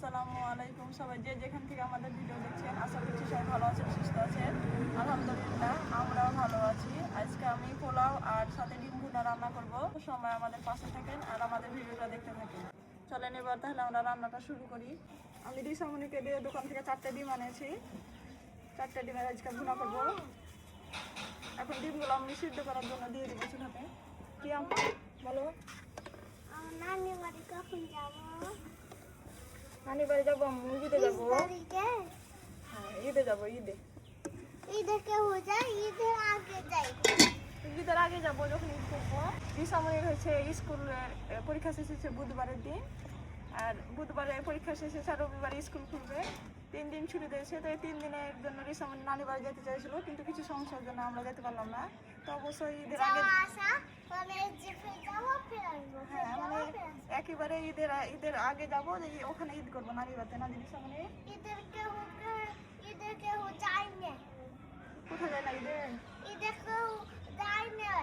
আসসালামু আলাইকুম। সবাই যে যেখান থেকে আমাদের ভিডিও দেখছেন, আশা করছি সবাই ভালো আছেন, সুস্থ আছেন। আলহামদুলিল্লাহ আমরাও ভালো আছি। আজকে আমি পোলাও আর সাথে ডিম ভুনা রান্না করব। সময় আমাদের পাশে থাকেন আর আমাদের ভিডিওটা দেখতে থাকেন। চলেন এবার তাহলে আমরা রান্নাটা শুরু করি। আমি রিসামনিকে দিয়ে দোকান থেকে 4টে ডিম আনিয়েছি। 4টে ডিমের আজকে ভুনা করবো। এখন ডিমগুলো আমি সিদ্ধ করার জন্য দিয়ে দেবো চুলাতে। কি বলো? নানি বাড়ি কখন যাবো? নানি বাড়ি যাবো, ঈদে যাবো। হ্যাঁ, ঈদে যাবো। ঈদে কেউ যায়, ঈদের আগে যাই। ঈদের আগে যাবো যখন ঈদ করবো। রিসামনির হচ্ছে স্কুলের পরীক্ষা শেষ হচ্ছে বুধবারের দিন, আর বুধবারে পরীক্ষা শেষ হচ্ছে আর রবিবারে স্কুল খুলবে। 3 দিন ছুটি দিয়েছে, তো এই 3 দিনের জন্য রিসামনি নানি বাড়ি যেতে চাইছিল, কিন্তু কিছু সমস্যার জন্য আমরা যেতে পারলাম না। তো অবশ্যই ঈদের আগে হ্যাঁ মানে একেবারে ঈদের আগে যাবো, ওখানে ঈদ করবো নানি বাড়িতে। না রিসামনি ঈদের কেউ যায় না। কোথায় যায় না ঈদে? ঈদের কেউ যায় না।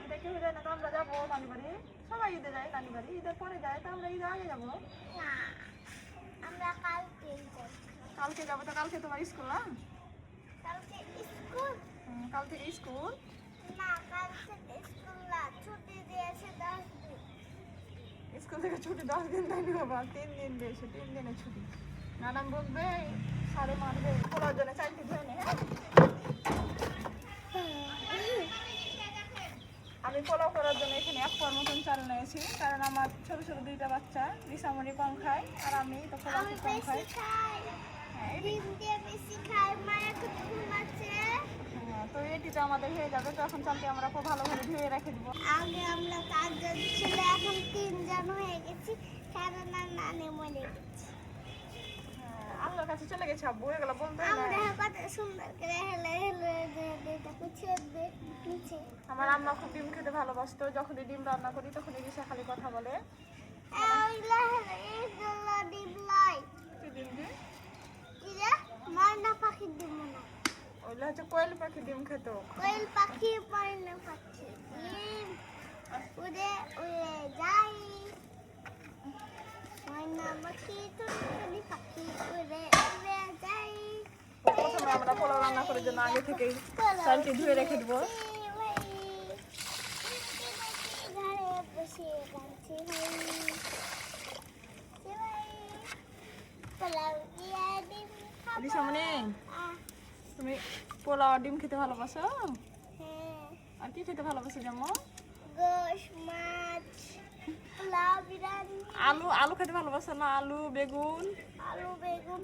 ঈদে কেউ যায় না, তো আমরা যাবো নানি বাড়ি। সবাই ঈদে যায় নানি বাড়ি, ঈদের পরে যায়, তো আমরা ঈদের আগে যাবো। না, আমরা কালকে যাই। কালকে যাবো, তো কালকে তোমার স্কুল না? কালকে স্কুল কাল থেকে স্কুল না, কালকে স্কুল না, ছুটি দিয়েছে 10 দিন। স্কুল থেকে ছুটি 10 দিন থাকবে বাবা। 3 দিন দিয়েছে, 3 দিনের ছুটি। নানাম বলবে, সারে মারবে। খোলার জন্য 4টে ধরে নে। আমি পোলাও করার জন্য এখানে 1 পোয়ার মতন চাল নিয়েছি, কারণ আমার ছোট ছোট 2টা বাচ্চা। রিসামনি কম খায় আর আমি তো পোলাও আমি কম খাই। বেশি খাই, ডিম দিয়ে বেশি খাই, মায়ের খুব ঘুমাচ্ছে। তো এটিতে আমাদের হয়ে যাবে। তো এখন চালটি আমরা খুব ভালোভাবে ধুয়ে রেখে দেবো। আগে আমরা 5 জন ছিল, এখন 3 জন হয়ে গেছি, কারণ আর নানি মরে গেছে। আল্লাহর কাছে চলে গেছে আব্বু, এগুলো বলতে হয় না। আমরা কত সুন্দর করে হেলে হেলে এটা পিছিয়ে নিচে। আমার আম্মা খুব ডিম খেতে ভালোবাসতো। যখনই ডিম রান্না করি তখনই রিসা খালি কথা বলে। এইগুলা হেলে এইগুলা ডিম লাই। কি ডিম দিই? ইরে ময়না পাখির ডিম না, ওইগুলো হচ্ছে কোয়েল পাখি ডিম খেত। কোয়েল পাখি, ময়না পাখি ডিম উড়ে উড়ে যাই। ময়না পাখি টুনটুনি পাখি উড়ে উড়ে যাই। প্রথমে আমরা পোলাও রান্না করার জন্য আগে থেকেই চালটি ধুয়ে রেখে দেবো। রিসামনি, তুমি পোলাও আর ডিম খেতে ভালোবাসো? আর কি খেতে ভালোবাসো? যেমন গোশ, মাছ, পোলাও, বিরিয়ানি, আলু খেতে ভালোবাসো না? আলু, বেগুন,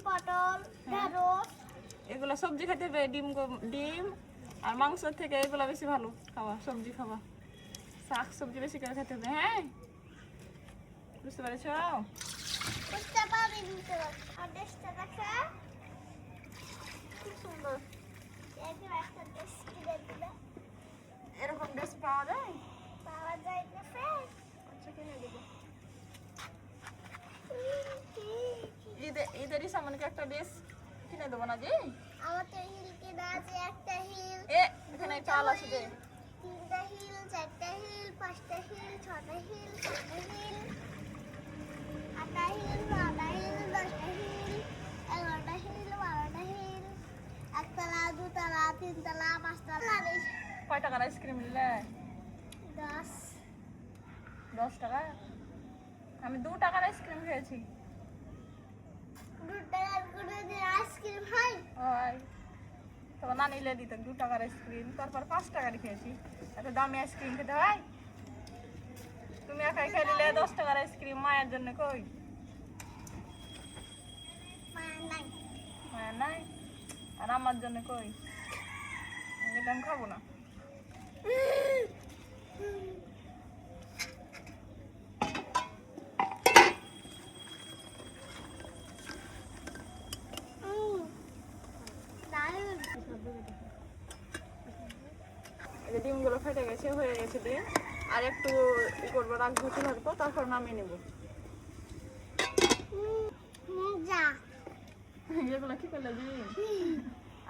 পটল, ঢেঁড়স। এগুলো সবজি খেতে হবে। ডিম আর মাংসের থেকে এগুলো বেশি ভালো খাওয়া। সবজি খাওয়া, শাক সবজি বেশি করে খেতে হবে। হ্যাঁ, বুঝতে পেরেছ? বুঝতে পারবি, বুঝতে পারবি। আর দেশটা দেখা খুব সুন্দর। একদম একটা দেশ কিনে দিলে এরকম ড্রেস পাওয়া যায়? পাওয়া যায় না ফ্রেন্ড। আচ্ছা, কিনে দেবো। ঈদেরই সামনে একটা ড্রেস কিনে দেবো না যে? আমার তো হিল কিনা আছে, একটা হিল, এখানে চাল আছে যে। 3টা হিল, 4টা হিল, 5টা হিল, 6টা হিল, 7টা হিল, 8টা হিল, 9টা হিল, 10টা হিল, 11টা হিল, 12টা হিল, 1তলা, 2তলা, 3তলা, 5তলা। কয় টাকার আইসক্রিম নিলে? 10 টাকা। আমি 2 টাকার আইসক্রিম খেয়েছি। 2 টাকার কোনো দিন আইসক্রিম হয়? তোমার না নিলে দিত 2 টাকার আইসক্রিম, তারপর 5 টাকার খেয়েছি। এত দামি আইসক্রিম খেতে হয়? তুমি একাই খেয়ে নিলে 10 টাকার আইসক্রিম। মায়ের জন্য কই? মায়ের নাই। আর আমার জন্য কই? এটা আমি খাবো না। ডিমগুলো ফেটে গেছে, হয়ে গেছে ডিম। আর একটু করবো, রাখবো চুলার উপর, তারপর নামিয়ে নেবো। এগুলো কি করলে দি?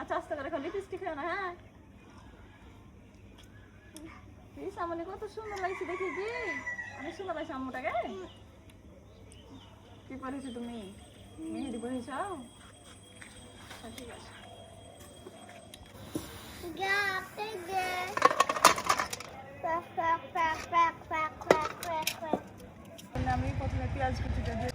আচ্ছা, আস্তে করে খালি লিপস্টিক খেয়ে না। হ্যাঁ, সামনে কত সুন্দর লাগছে দেখি দি। আমি সুন্দর লাগছে আম্মুটাকে। কি পড়েছো তুমি? মেহেদি পড়েছ? আচ্ছা, ঠিক আছে। তাহলে আমি প্রথমে পেঁয়াজ কুচিটা দিয়ে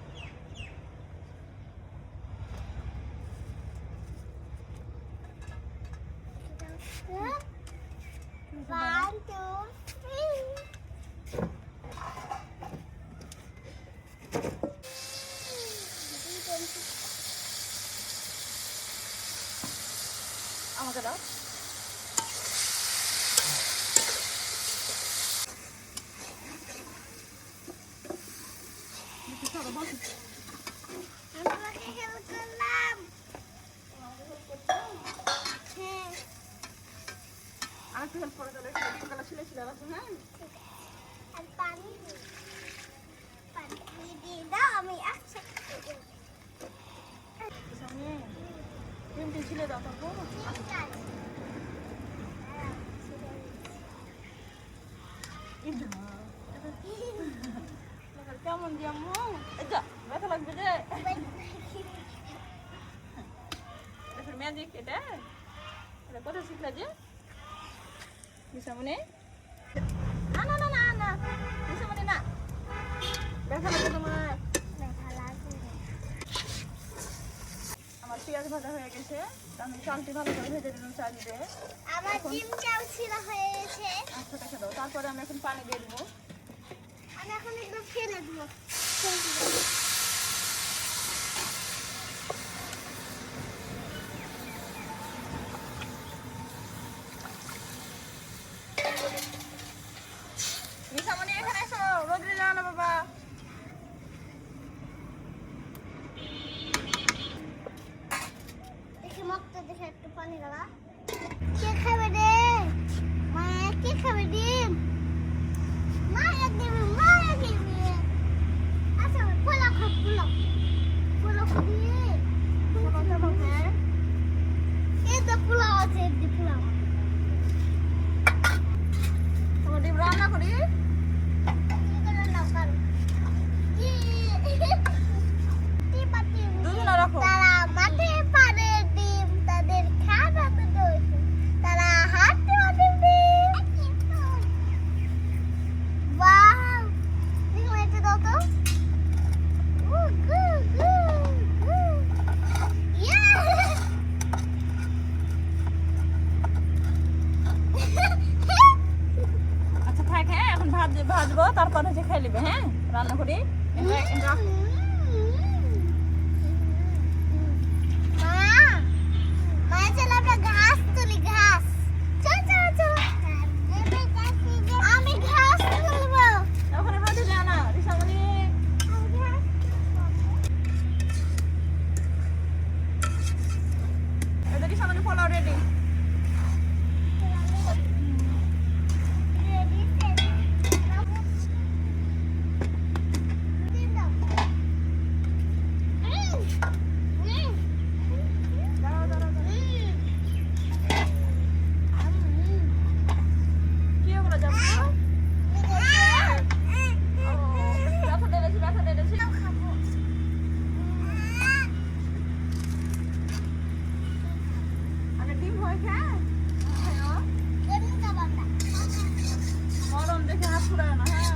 One, two, three. আমাকে দাও। আমাকে help করলাম। হ্যাঁ, আর একটু হেল্প করে তাহলে ডিমগুলো ছিলে ছিলে রাখো, হ্যাঁ? আর পানি দিয়ে দাও, আমি একসাথে দেবো। সামনে ডিমটি ছিলে দাও তারপর। ঠিক আছে। কেমন যে আম্মু? এই যা, ব্যথা লাগবে যে। দেখুন ম্যাজিক এটা। এটা কোথায় শিখলে যে? বিশামনি? না না না না না, বিশামনি না। ব্যথা লাগবে তোমার। ব্যথা লাগবে। আমার পেঁয়াজ ভাজা হয়ে গেছে, আমি চালটি ভালো করে ভেজে দিলাম চাল দিয়ে। আমার ডিম চাল ছিল হয়েছে। আচ্ছা রেখে দাও, তারপরে আমি এখন পানি দিয়ে দেবো। আমি এখন এগুলো ফেলে দেবো। বিশামনি এখানে এসো, রোদ্রে যাও না বাবা। দেখি মক্ত দেখে একটু পানি দাও। কে খাবে রে? মায়া কে খাবে ডিম? মায়া দেবে, মায়া দেবে। আচ্ছা পোলাও খাও, পোলাও খাবি? পোলাও খাবো, হ্যাঁ। এই তো পোলাও আছে, এই যে পোলাও। তোমার ডিম রান্না করি। কি করে নাও করো? দুজনে রাখো। তারা মাঠে পারে ডিম, তাদের খাওয়া তো দইছে। তারা হাতে হাতে ডিম। ওয়াও, দেখো এটা দাও তো। ও গু গু গু। ইয়া। আচ্ছা থাক, হ্যাঁ এখন ভাজবো, তারপর হচ্ছে খেয়ে নিবে, হ্যাঁ রান্না করি। চলো আমরা ঘাস তুলি, ঘাস। চল চল চল, আমি ঘাস তুলবো। ওখানে হাতে যায় না রিসামনি। এটা রিসামনি পোলাও রেডি। দাঁড়াও দাঁড়াও দাঁড়াও। কি ওগুলো যাবো? ব্যথা লেগেছে। আগে ডিম হয় হ্যাঁ। গরম দেখে হাত ছুড়ায় না, হ্যাঁ।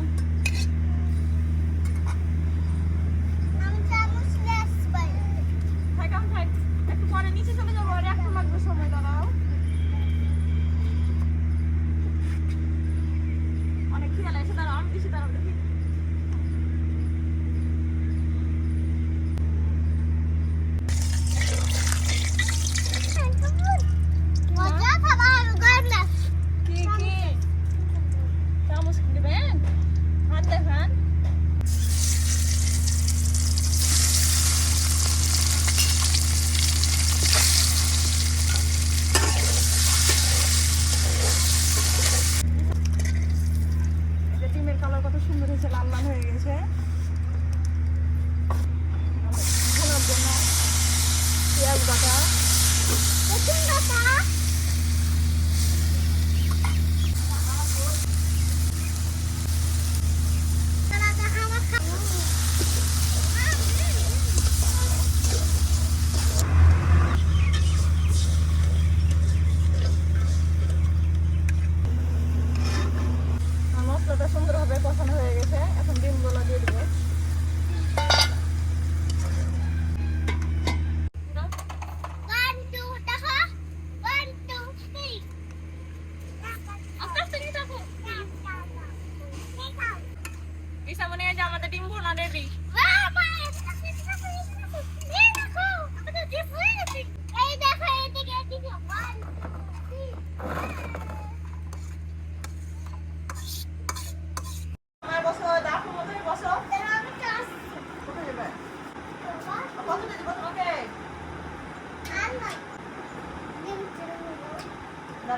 থাক আমি থাক, একটু পরে নিচে চলে যাবো, আর একটু লাগবে সময়, দাঁড়াও। অনেক খিদে লাগছে, দাঁড়াও আমি বেশি দাঁড়াও দেখি। কি কি চামচ দিবেন? হাত দেখান। এটা ডিমের কালার কত সুন্দর হয়েছে, লাল লাল হয়ে গেছে। ভোনার জন্য পেঁয়াজ বাটা।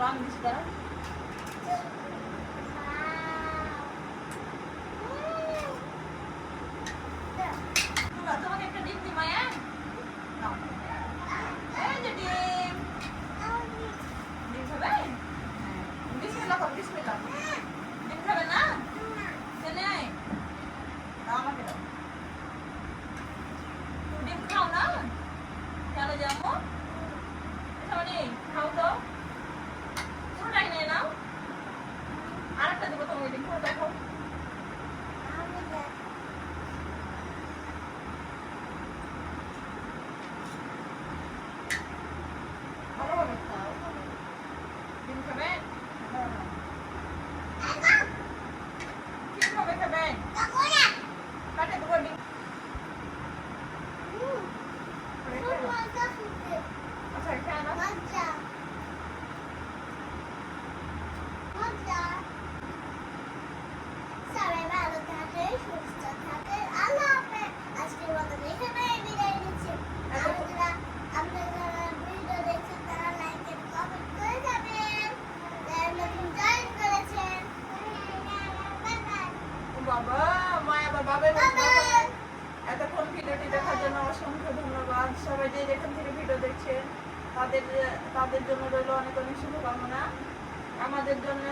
আমি দিচ্ছি দাঁড়া। তোমাকে একটা ডিম দিই মায়া। নাও। এই যে ডিম। ডিম খাবে? বিসমিল্লাহ করো, বিসমিল্লাহ। ডিম খাবে না? চলে আয়। দাও আমাকে দাও। তুমি ডিম খাও না? কেন যাবো? এসব খাও তো। পুরোটাই নিয়ে নাও। আরেকটা দেবো তোমাকে, ডিম পুরোটা খাও। ভালোভাবে খাও। ডিম খাবেন? কিভাবে খাবেন? কাটে দেবো ডিম। আচ্ছা, খেয়ে নাও। সবাই ভালো থাকে, সুস্থ থাকে। আল্লাহ হাফেজ। আজকের মতো এখানে বিদায় নিচ্ছি। আপনারা ভিডিও দেখছেন তারা লাইক এন্ড কমেন্ট করে যাবেন। যারা নতুন জয়েন করেছেন, ও বাবা, মায়া আবার বাবার এতক্ষণ ভিডিওটি দেখার জন্য অসংখ্য ধন্যবাদ। সবাই যে যেখান থেকে ভিডিও দেখছেন তাদের জন্য রইল অনেক অনেক শুভকামনা। আমাদের জন্য